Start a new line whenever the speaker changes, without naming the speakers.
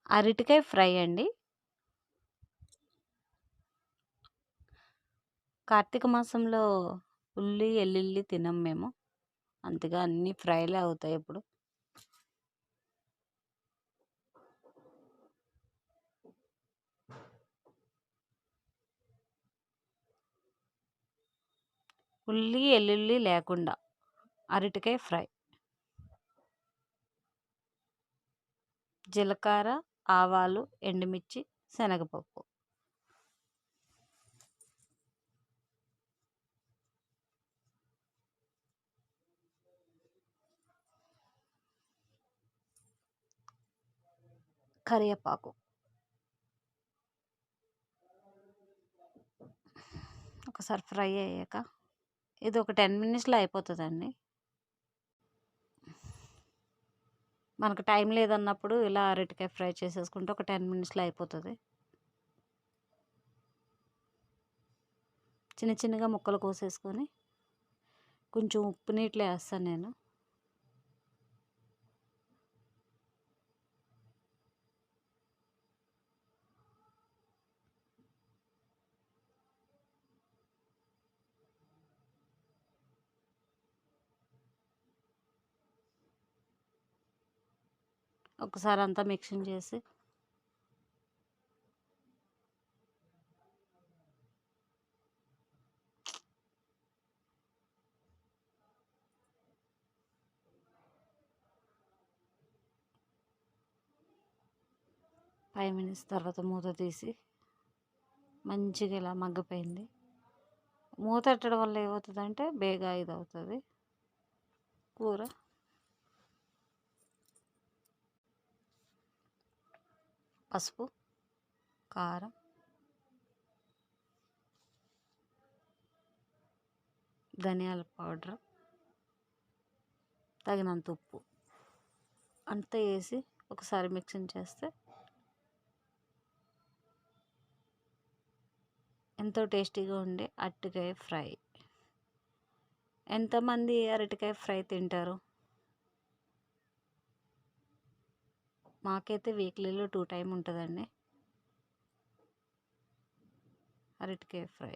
అరటికాయ ఫ్రై అండి. కార్తీక మాసంలో ఉల్లి, ఎల్లుల్లి తినం మేము. అంతగా అన్నీ ఫ్రైలే అవుతాయి ఇప్పుడు. ఉల్లి, ఎల్లుల్లి లేకుండా అరటికాయ ఫ్రై. జీలకర్ర, ఆవాలు, ఎండుమిర్చి, శనగపప్పు. కరివేపాకు. ఒకసారి ఫ్రై అయ్యాక ఇది ఒక 10 మినిట్స్‌లో అయిపోతదండి. మనకు టైం లేదన్నప్పుడు ఇలా అరటికాయ ఫ్రై చేసేసుకుంటే ఒక 10 మినిట్స్‌లో అయిపోతది. చిన్న చిన్నగా ముక్కలు కోసేసుకొని కొంచెం ఉప్పు నీటిలో వేస్తాను నేను. ఒకసారి అంతా మిక్సింగ్ చేసి ఫైవ్ మినిట్స్ తర్వాత మూత తీసి మంచిగా ఇలా మగ్గిపోయింది. మూత పెట్టడం వల్ల ఏమవుతుందంటే బేగా ఇది అవుతుంది కూర. పసుపు, కారం, ధనియాల పౌడర్, తగినంత ఉప్పు అంతా వేసి ఒకసారి మిక్సింగ్ చేస్తే ఎంతో టేస్టీగా ఉండే అరటికాయ ఫ్రై. ఎంతమంది అరటికాయ ఫ్రై తింటారు? మాకైతే వీక్లీలో 2 టైం ఉంటుందండి అరటికాయ ఫ్రై.